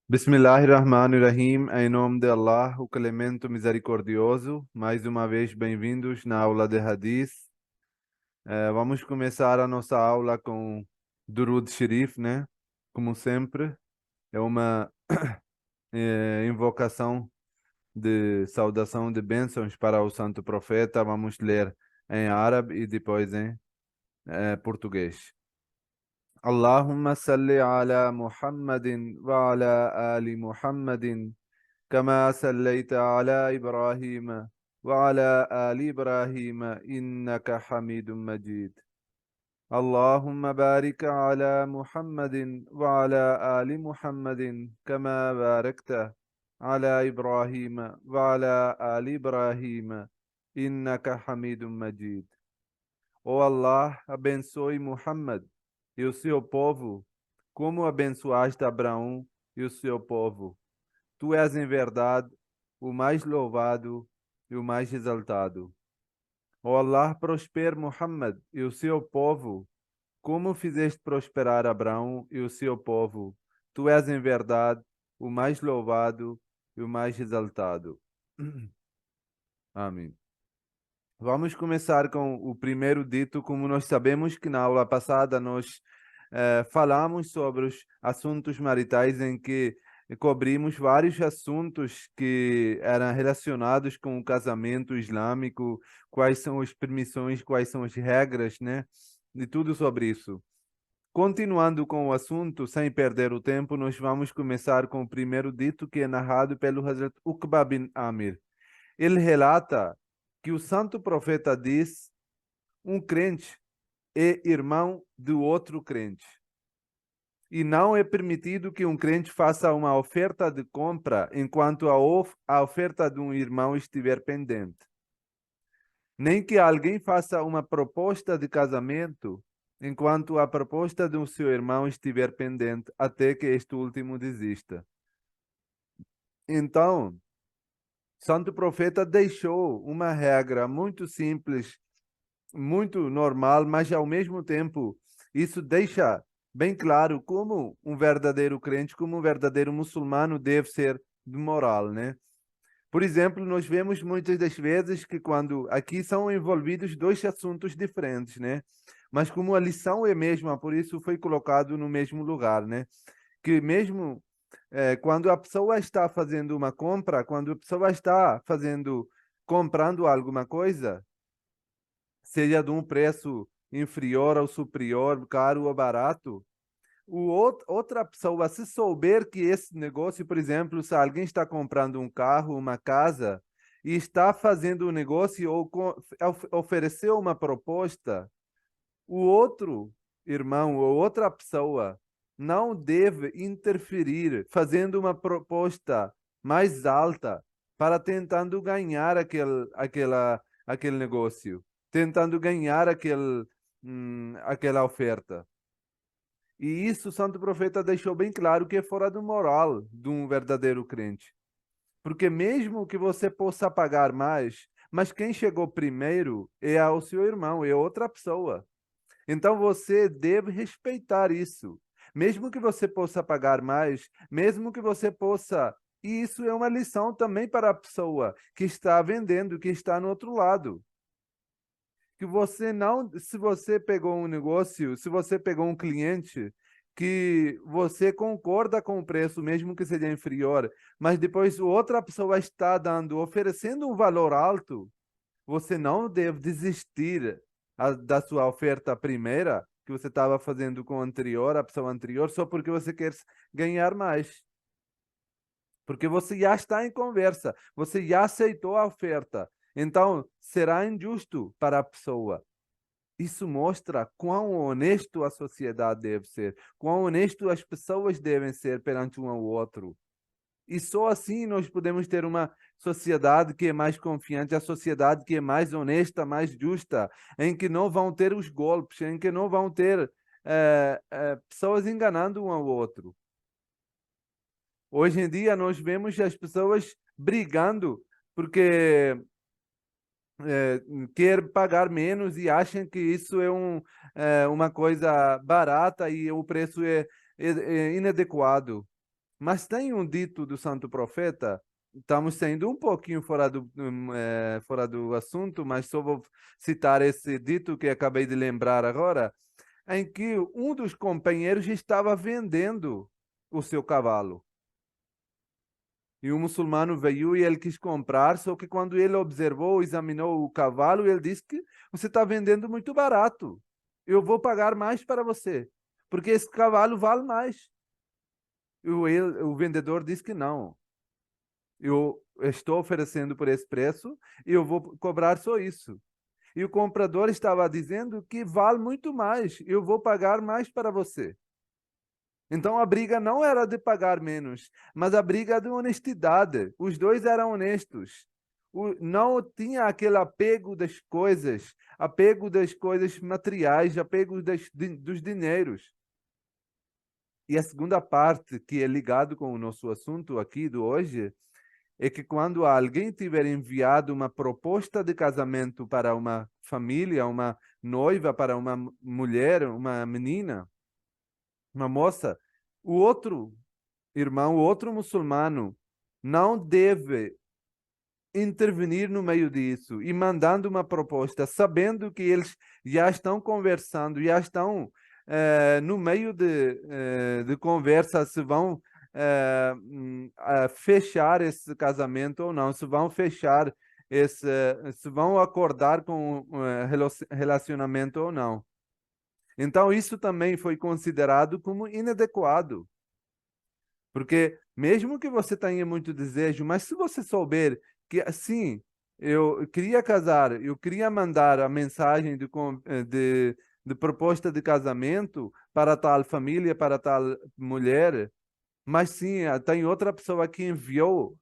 Bismillahirrahmanirrahim, em nome de Allah, o Clemento Misericordioso. Mais uma vez, bem-vindos na aula de Hadith. Vamos começar a nossa aula com Durud Sharif, né? Como sempre, é uma invocação de saudação de bênçãos para o Santo Profeta. Vamos ler em árabe e depois em português. Allahumma salli ala Muhammadin wa ala ali Muhammadin. كما صليت على إبراهيم وعلى آل إبراهيم إنك حميد مجيد اللهم بارك على محمد وعلى آل محمد كما باركت على إبراهيم وعلى آل إبراهيم إنك حميد مجيد. Ó Allah, abençoe Muhammad e o seu povo, como abençoaste Abraão e o seu povo. Tu és em verdade o mais louvado e o mais exaltado. Ó Allah, prospere Muhammad e o seu povo, como fizeste prosperar Abraão e o seu povo. Tu és em verdade o mais louvado e o mais exaltado. Amém. Vamos começar com o primeiro dito. Como nós sabemos que na aula passada nós falamos sobre os assuntos maritais, em que cobrimos vários assuntos que eram relacionados com o casamento islâmico, quais são as permissões, quais são as regras, né? E tudo sobre isso. Continuando com o assunto, sem perder o tempo, nós vamos começar com o primeiro dito, que é narrado pelo Hazrat Uqba bin Amir. Ele relata que o santo profeta diz: um crente é irmão do outro crente. E não é permitido que um crente faça uma oferta de compra enquanto a oferta de um irmão estiver pendente. Nem que alguém faça uma proposta de casamento enquanto a proposta do seu irmão estiver pendente, até que este último desista. Então, Santo Profeta deixou uma regra muito simples, muito normal, mas ao mesmo tempo isso deixa bem claro como um verdadeiro crente, como um verdadeiro muçulmano deve ser de moral, né? Por exemplo, nós vemos muitas das vezes que quando aqui são envolvidos dois assuntos diferentes, né? Mas como a lição é a mesma, por isso foi colocado no mesmo lugar, né? Que mesmo quando a pessoa está fazendo uma compra, quando a pessoa está comprando alguma coisa, seja de um preço inferior ou superior, caro ou barato, outra pessoa, se souber que esse negócio, por exemplo, se alguém está comprando um carro, uma casa, e está fazendo um negócio ou ofereceu uma proposta, o outro irmão ou outra pessoa não deve interferir fazendo uma proposta mais alta para tentando ganhar aquele negócio, tentando ganhar aquela oferta. E isso o Santo Profeta deixou bem claro que é fora do moral de um verdadeiro crente. Porque mesmo que você possa pagar mais, mas quem chegou primeiro é o seu irmão, é outra pessoa. Então você deve respeitar isso. Mesmo que você possa pagar mais, mesmo que você possa. E isso é uma lição também para a pessoa que está vendendo, que está no outro lado. Que você não, se você pegou um negócio, se você pegou um cliente que você concorda com o preço, mesmo que seja inferior, mas depois outra pessoa está oferecendo um valor alto, você não deve desistir da sua oferta primeira, que você estava fazendo com a pessoa anterior, só porque você quer ganhar mais. Porque você já está em conversa, você já aceitou a oferta. Então, será injusto para a pessoa. Isso mostra quão honesto a sociedade deve ser, quão honesto as pessoas devem ser perante um ao outro. E só assim nós podemos ter uma sociedade que é mais confiante, a sociedade que é mais honesta, mais justa, em que não vão ter os golpes, em que não vão ter pessoas enganando um ao outro. Hoje em dia nós vemos as pessoas brigando porque quer pagar menos e acham que isso é uma coisa barata e o preço é inadequado. Mas tem um dito do santo profeta, estamos saindo um pouquinho fora do assunto, mas só vou citar esse dito que acabei de lembrar agora, em que um dos companheiros estava vendendo o seu cavalo. E o muçulmano veio e ele quis comprar, só que quando ele observou, examinou o cavalo, ele disse que você está vendendo muito barato. Eu vou pagar mais para você, porque esse cavalo vale mais. O vendedor disse que não. Eu estou oferecendo por esse preço e eu vou cobrar só isso. E o comprador estava dizendo que vale muito mais, eu vou pagar mais para você. Então a briga não era de pagar menos, mas a briga de honestidade. Os dois eram honestos. Não tinha aquele apego das coisas materiais, apego dos dinheiros. E a segunda parte, que é ligado com o nosso assunto aqui de hoje, é que quando alguém tiver enviado uma proposta de casamento para uma família, uma noiva, para uma mulher, uma menina, uma moça, o outro irmão, o outro muçulmano, não deve intervenir no meio disso e mandando uma proposta, sabendo que eles já estão conversando, já estão no meio de conversa, se vão fechar esse casamento ou não, se vão fechar esse, se vão acordar com relacionamento ou não. Então, isso também foi considerado como inadequado. Porque mesmo que você tenha muito desejo, mas se você souber que assim, eu queria casar, eu queria mandar a mensagem de proposta de casamento para tal família, para tal mulher, mas sim, tem outra pessoa que enviou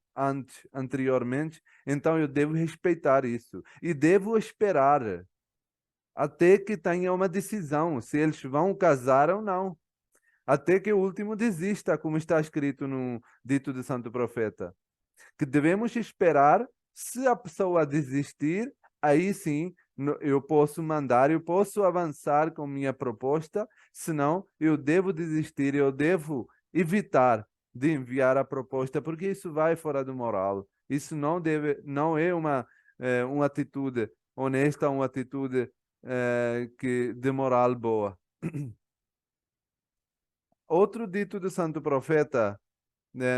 anteriormente, então eu devo respeitar isso e devo esperar até que tenha uma decisão se eles vão casar ou não, até que o último desista, como está escrito no dito do santo profeta, que devemos esperar. Se a pessoa desistir, aí sim eu posso mandar, eu posso avançar com minha proposta, senão eu devo desistir, eu devo evitar de enviar a proposta, porque isso vai fora do moral. Isso não é uma atitude honesta, uma atitude de moral boa. Outro dito do santo profeta,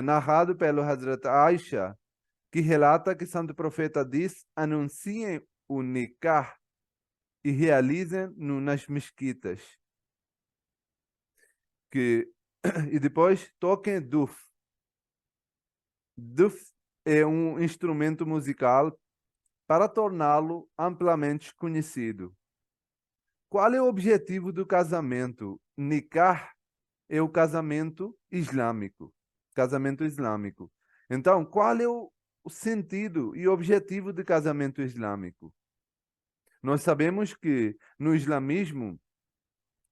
narrado pelo Hazrat Aisha, que relata que santo profeta diz: anunciem o nikah e realizem nas mesquitas. Que, e depois toquem duf. Duf é um instrumento musical para torná-lo amplamente conhecido. Qual é o objetivo do casamento? Nikah é o casamento islâmico. Casamento islâmico. Então, qual é o sentido e objetivo do casamento islâmico? Nós sabemos que no islamismo,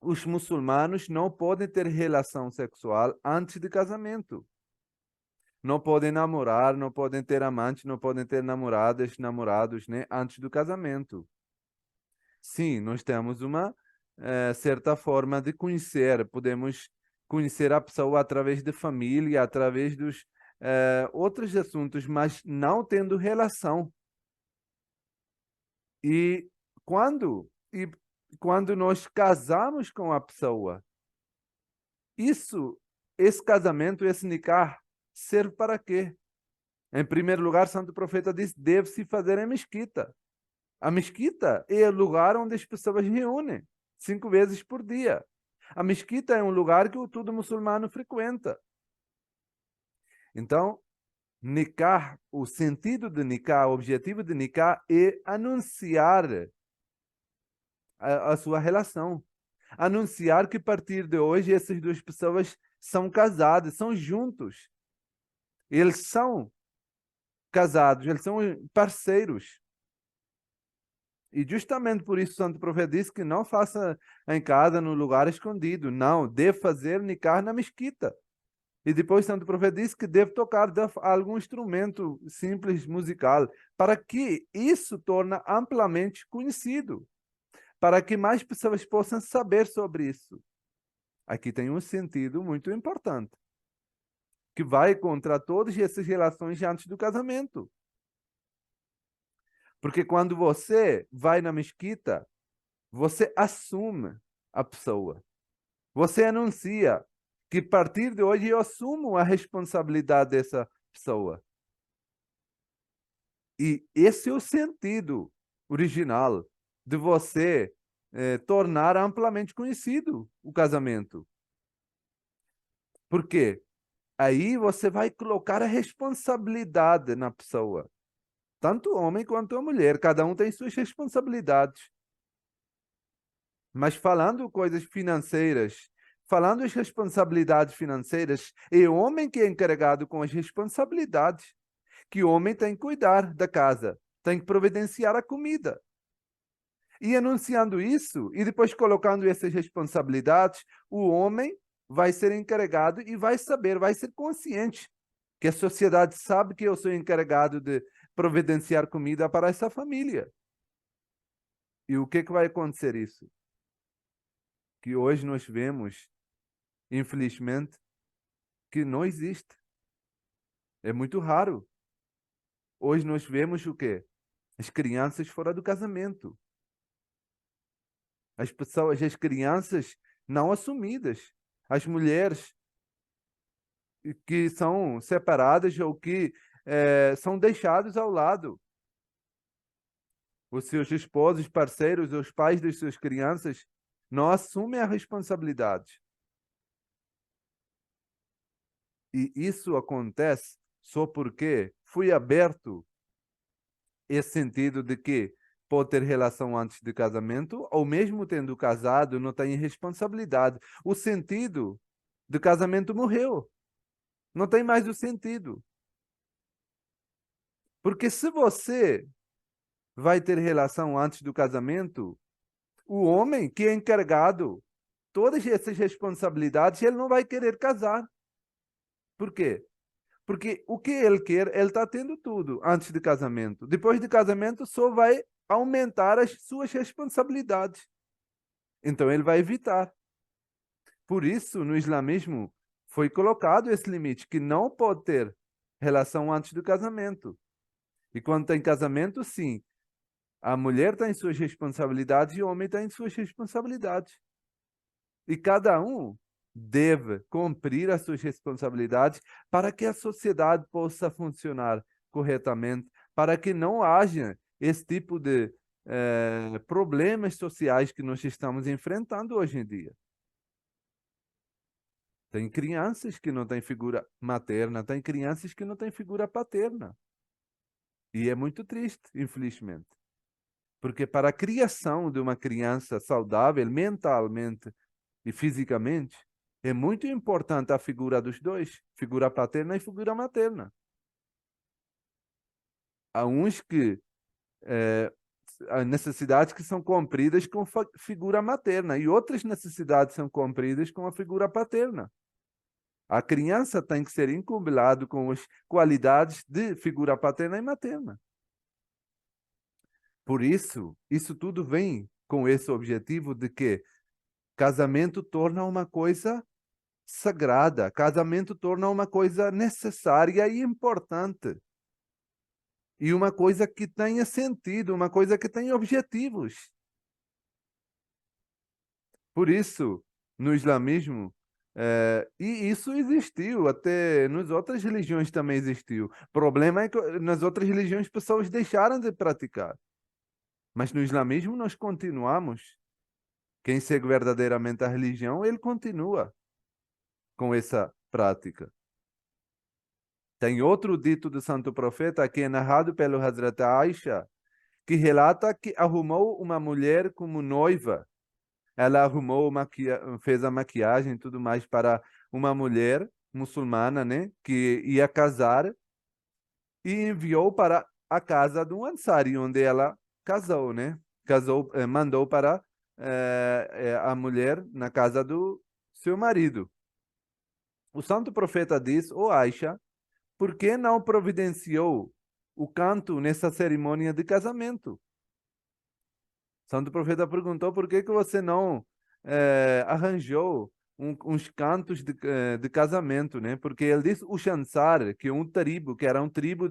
os muçulmanos não podem ter relação sexual antes de casamento. Não podem namorar, não podem ter amantes, não podem ter namoradas, namorados, né, antes do casamento. Sim, nós temos uma certa forma de conhecer, podemos conhecer a pessoa através de família, através dos outros assuntos, mas não tendo relação. E quando, e quando nós casamos com a pessoa, isso, esse casamento, esse nikah, serve para quê? Em primeiro lugar, Santo Profeta diz, deve-se fazer em mesquita. A mesquita é o lugar onde as pessoas reúnem 5 vezes por dia. A mesquita é um lugar que todo muçulmano frequenta. Então, nikah, o sentido de nikah, o objetivo de nikah é anunciar a sua relação. Anunciar que a partir de hoje essas duas pessoas são casadas, são juntos. Eles são casados, eles são parceiros. E justamente por isso o Santo Profeta disse que não faça em casa, no lugar escondido. Não, deve fazer nikah na mesquita. E depois o Santo Profeta disse que deve tocar algum instrumento simples musical, para que isso torne amplamente conhecido, para que mais pessoas possam saber sobre isso. Aqui tem um sentido muito importante. que vai contra todas essas relações antes do casamento. Porque quando você vai na mesquita, você assume a pessoa. Você anuncia que a partir de hoje eu assumo a responsabilidade dessa pessoa. E esse é o sentido original de você tornar amplamente conhecido o casamento. Por quê? Aí você vai colocar a responsabilidade na pessoa. Tanto o homem quanto a mulher, cada um tem suas responsabilidades. Mas falando coisas financeiras, falando as responsabilidades financeiras, é o homem que é encarregado com as responsabilidades, que o homem tem que cuidar da casa, tem que providenciar a comida. E anunciando isso, e depois colocando essas responsabilidades, o homem vai ser encarregado e vai saber, vai ser consciente que a sociedade sabe que eu sou encarregado de providenciar comida para essa família. E o que vai acontecer isso? Que hoje nós vemos, infelizmente, que não existe. É muito raro. Hoje nós vemos o quê? As crianças fora do casamento. As pessoas, as crianças não assumidas. As mulheres que são separadas ou que são deixadas ao lado. Os seus esposos, parceiros, os pais das suas crianças não assumem a responsabilidade. E isso acontece só porque foi aberto esse sentido de que pode ter relação antes de casamento, ou mesmo tendo casado, não tem responsabilidade. O sentido do casamento morreu. Não tem mais o sentido. Porque se você vai ter relação antes do casamento, o homem que é encarregado todas essas responsabilidades, ele não vai querer casar. Por quê? Porque o que ele quer, ele está tendo tudo antes de casamento. Depois de casamento, só vai aumentar as suas responsabilidades. Então, ele vai evitar. Por isso, no islamismo, foi colocado esse limite, que não pode ter relação antes do casamento. E quando tem casamento, sim, a mulher tem suas responsabilidades e o homem tem suas responsabilidades. E cada um deve cumprir as suas responsabilidades para que a sociedade possa funcionar corretamente, para que não haja esse tipo de problemas sociais que nós estamos enfrentando hoje em dia. Tem crianças que não têm figura materna, tem crianças que não têm figura paterna. E é muito triste, infelizmente. Porque para a criação de uma criança saudável mentalmente e fisicamente, é muito importante a figura dos dois, figura paterna e figura materna. Há uns que há necessidades que são cumpridas com figura materna e outras necessidades são cumpridas com a figura paterna. A criança tem que ser incumbilado com as qualidades de figura paterna e materna. Por isso, isso tudo vem com esse objetivo de que casamento torna uma coisa sagrada, casamento torna uma coisa necessária e importante. E uma coisa que tenha sentido, uma coisa que tenha objetivos. Por isso, no islamismo, e isso existiu, até nas outras religiões também existiu. O problema é que nas outras religiões pessoas deixaram de praticar. Mas no islamismo nós continuamos. Quem segue verdadeiramente a religião, ele continua com essa prática. Tem outro dito do santo profeta que é narrado pelo Hazrat Aisha, que relata que arrumou uma mulher como noiva. Ela arrumou, fez a maquiagem e tudo mais para uma mulher muçulmana, né, que ia casar e enviou para a casa de um Ansari, onde ela casou, né? Casou, mandou para a mulher na casa do seu marido. O santo profeta diz, ô Aisha, por que não providenciou o canto nessa cerimônia de casamento? O santo profeta perguntou por que você não arranjou uns cantos de casamento, né? Porque ele diz o Ansar, que é um tribo, que era um tribo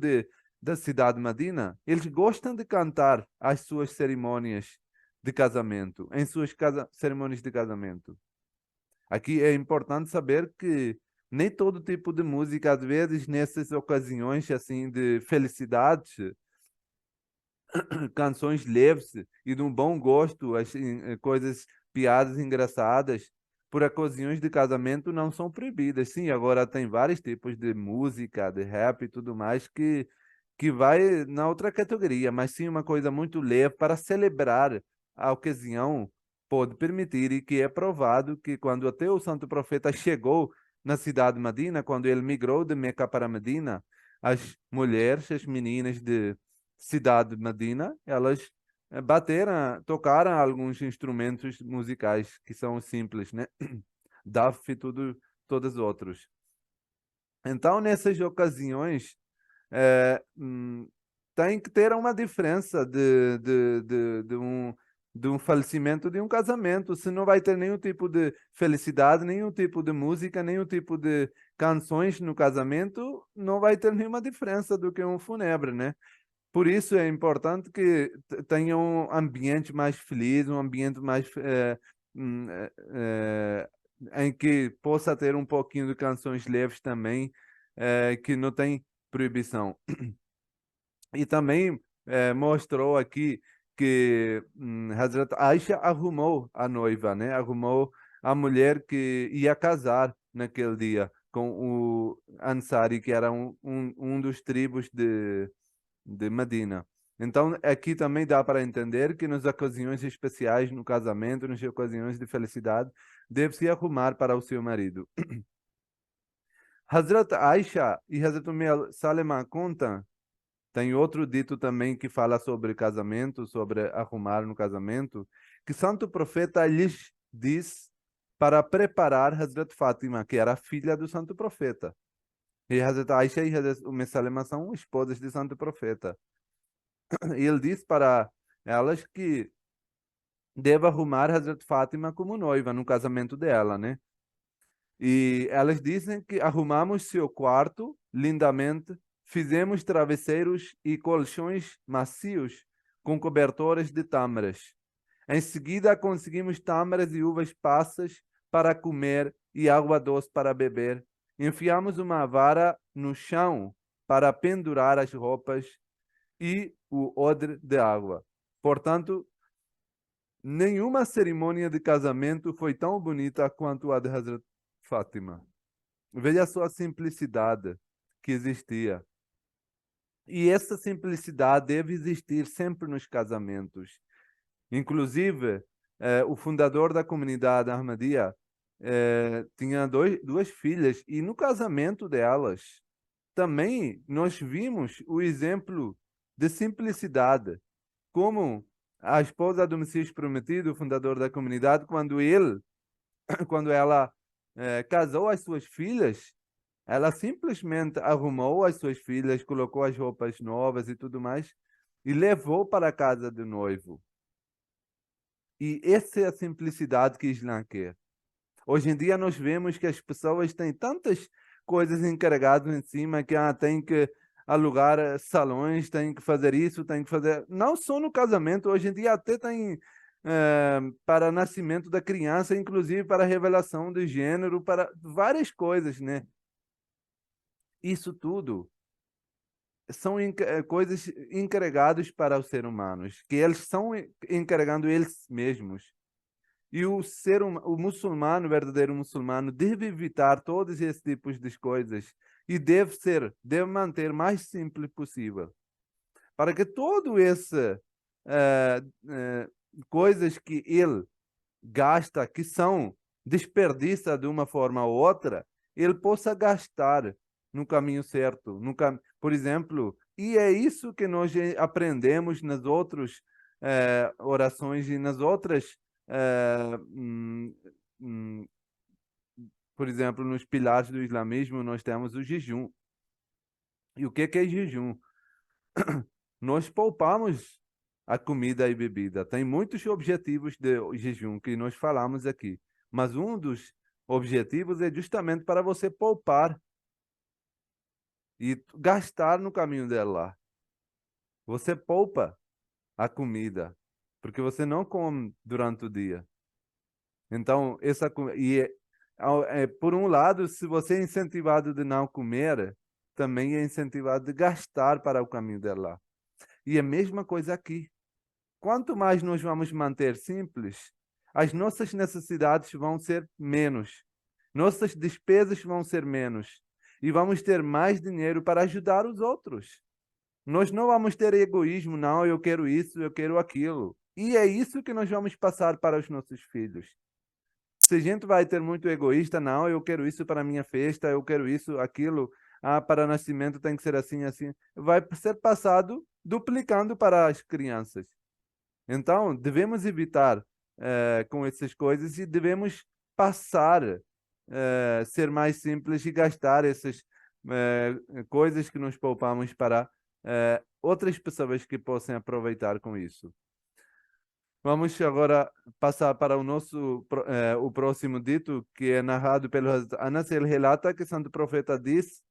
da cidade de Medina, eles gostam de cantar as suas cerimônias de casamento, em suas cerimônias de casamento. Aqui é importante saber que nem todo tipo de música, às vezes, nessas ocasiões assim de felicidade, canções leves e de um bom gosto, assim, coisas, piadas engraçadas, por ocasiões de casamento não são proibidas. Sim, agora tem vários tipos de música, de rap e tudo mais que vai na outra categoria, mas sim uma coisa muito leve para celebrar a ocasião pode permitir e que é provado que quando até o santo profeta chegou na cidade de Medina, quando ele migrou de Meca para Medina, as mulheres, as meninas de cidade de Medina, elas bateram, tocaram alguns instrumentos musicais que são simples, né? Daf e tudo, todos os outros. Então, nessas ocasiões, tem que ter uma diferença de um falecimento de um casamento, se não vai ter nenhum tipo de felicidade, nenhum tipo de música, nenhum tipo de canções no casamento, não vai ter nenhuma diferença do que um fúnebre, né? Por isso é importante que tenha um ambiente mais feliz, um ambiente mais hum, em que possa ter um pouquinho de canções leves também, que não tem proibição. E também mostrou aqui que Hazrat Aisha arrumou a noiva, né? Arrumou a mulher que ia casar naquele dia com o Ansari, que era um dos tribos de Medina. Então, aqui também dá para entender que nas ocasiões especiais, no casamento, nas ocasiões de felicidade, deve-se arrumar para o seu marido. Hazrat Aisha e Hazrat Salema contam, tem outro dito também que fala sobre casamento, sobre arrumar no casamento, que Santo Profeta lhes diz para preparar Hazrat Fátima, que era a filha do Santo Profeta. E Hazrat Aisha e Hazrat Salema são esposas de Santo Profeta. E ele diz para elas que deve arrumar Hazrat Fátima como noiva no casamento dela, né? E elas dizem que arrumamos seu quarto lindamente, fizemos travesseiros e colchões macios com cobertores de tâmaras. Em seguida, conseguimos tâmaras e uvas passas para comer e água doce para beber. Enfiamos uma vara no chão para pendurar as roupas e o odre de água. Portanto, nenhuma cerimônia de casamento foi tão bonita quanto a de Hazrat Fátima. Veja só a simplicidade que existia. E essa simplicidade deve existir sempre nos casamentos. Inclusive, o fundador da comunidade Ahmadiyya tinha duas filhas, e no casamento delas também nós vimos o exemplo de simplicidade, como a esposa do Messias Prometido, o fundador da comunidade, quando ela casou as suas filhas, ela simplesmente arrumou as suas filhas, colocou as roupas novas e tudo mais, e levou para a casa do noivo. E essa é a simplicidade que Islã quer. Hoje em dia nós vemos que as pessoas têm tantas coisas encarregadas em cima que tem que alugar salões, tem que fazer isso, tem que fazer. Não só no casamento, hoje em dia até tem para nascimento da criança, inclusive para revelação de gênero, para várias coisas, né? Isso tudo são coisas encarregadas para os seres humanos, que eles estão encarregando eles mesmos. E o muçulmano, o verdadeiro muçulmano, deve evitar todos esses tipos de coisas e deve manter mais simples possível, para que todo esse eh, eh, coisas que ele gasta, que são desperdiça de uma forma ou outra, ele possa gastar no caminho certo, por exemplo, e é isso que nós aprendemos nas outras orações e nas outras eh, hum, hum, por exemplo, nos pilares do islamismo, nós temos o jejum. E o que é jejum? Nós poupamos a comida e bebida. Tem muitos objetivos de jejum que nós falamos aqui, mas um objetivos é justamente para você poupar e gastar no caminho dela. Você poupa a comida, porque você não come durante o dia. Então, por um lado, se você é incentivado de não comer, também é incentivado de gastar para o caminho dela. E a mesma coisa aqui. Quanto mais nós vamos manter simples, as nossas necessidades vão ser menos, nossas despesas vão ser menos, e vamos ter mais dinheiro para ajudar os outros. Nós não vamos ter egoísmo, não, eu quero isso, eu quero aquilo. E é isso que nós vamos passar para os nossos filhos. Se a gente vai ter muito egoísta, não, eu quero isso para a minha festa, eu quero isso, aquilo, para nascimento tem que ser assim, assim, vai ser passado duplicando para as crianças. Então, devemos evitar com essas coisas e devemos passar ser mais simples e gastar essas coisas que nos poupamos para outras pessoas que possam aproveitar com isso. Vamos agora passar para o próximo dito, que é narrado pelo Anas. Ele relata que Santo Profeta diz,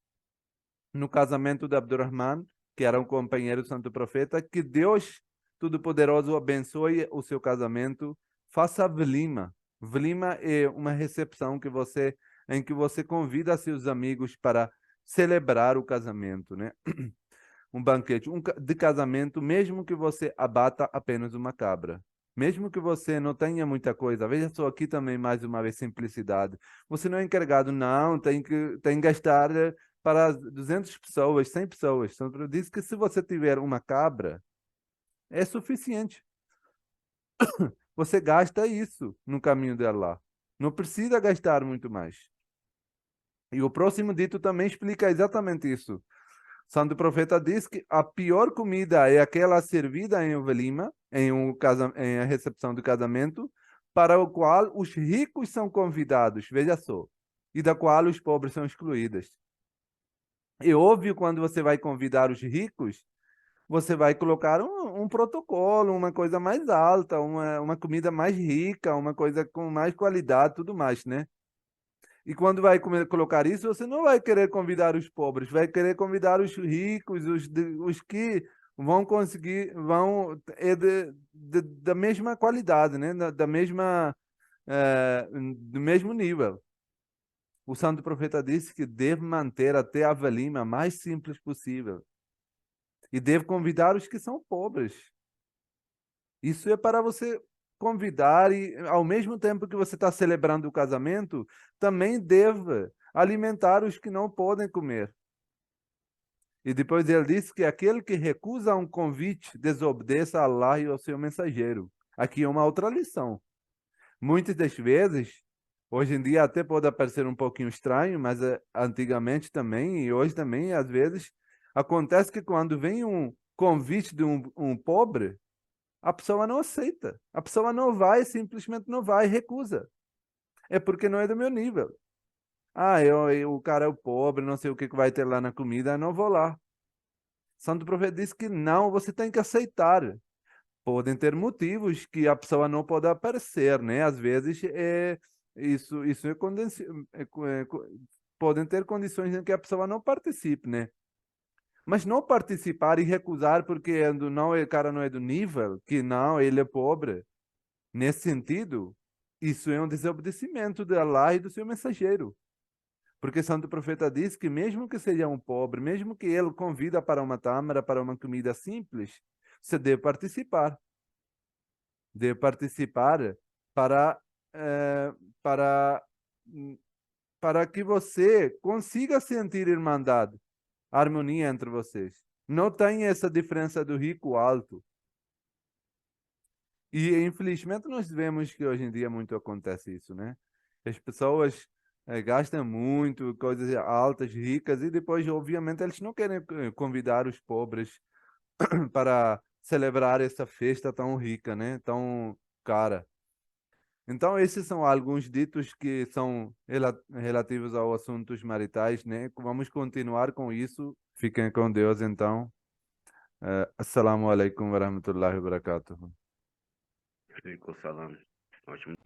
no casamento de Abdurrahman, que era um companheiro do Santo Profeta, que Deus Todo-Poderoso abençoe o seu casamento, faça velima. Velima é uma recepção em que você convida seus amigos para celebrar o casamento, né? Um banquete de casamento, mesmo que você abata apenas uma cabra. Mesmo que você não tenha muita coisa, veja só aqui também mais uma vez simplicidade. Você não é encarregado, não, tem que gastar para 200 pessoas, 100 pessoas. Então, diz que se você tiver uma cabra, é suficiente. Você gasta isso no caminho dela. Não precisa gastar muito mais. E o próximo dito também explica exatamente isso. Santo Profeta diz que a pior comida é aquela servida em velima, em a recepção do casamento, para o qual os ricos são convidados, veja só, e da qual os pobres são excluídos. É óbvio, quando você vai convidar os ricos, você vai colocar um protocolo, uma coisa mais alta, uma comida mais rica, uma coisa com mais qualidade, tudo mais, né? E quando vai colocar isso, você não vai querer convidar os pobres, vai querer convidar os ricos, os que vão conseguir, da mesma qualidade, né? Da mesma, do mesmo nível. O Santo Profeta disse que deve manter até a velima mais simples possível. E deve convidar os que são pobres. Isso é para você convidar e, ao mesmo tempo que você está celebrando o casamento, também deve alimentar os que não podem comer. E depois ele disse que aquele que recusa um convite desobedeça a Allah e ao seu mensageiro. Aqui é uma outra lição. Muitas das vezes, hoje em dia até pode parecer um pouquinho estranho, mas antigamente também, e hoje também, às vezes, acontece que quando vem um convite de um pobre, a pessoa não aceita. A pessoa não vai, simplesmente não vai, recusa. É porque não é do meu nível. O cara é o pobre, não sei o que vai ter lá na comida, não vou lá. Santo Profeta diz que não, você tem que aceitar. Podem ter motivos que a pessoa não pode aparecer, né? Às vezes isso podem ter condições em que a pessoa não participe, né? Mas não participar e recusar porque não é, o cara não é do nível, que não, ele é pobre. Nesse sentido, isso é um desobedecimento de Allah e do seu mensageiro. Porque Santo Profeta diz que mesmo que seja um pobre, mesmo que ele convida para uma tâmara, para uma comida simples, você deve participar. Deve participar para, eh, para, para que você consiga sentir irmandade, harmonia entre vocês. Não tem essa diferença do rico alto. E infelizmente nós vemos que hoje em dia muito acontece isso, né? As pessoas gastam muito, coisas altas, ricas, e depois, obviamente, eles não querem convidar os pobres para celebrar essa festa tão rica, né? Tão cara. Então, esses são alguns ditos que são relativos aos assuntos maritais, né? Vamos continuar com isso. Fiquem com Deus, então. Assalamu alaikum wa rahmatullahi wa barakatuh. Alaikum salam. Ótimo.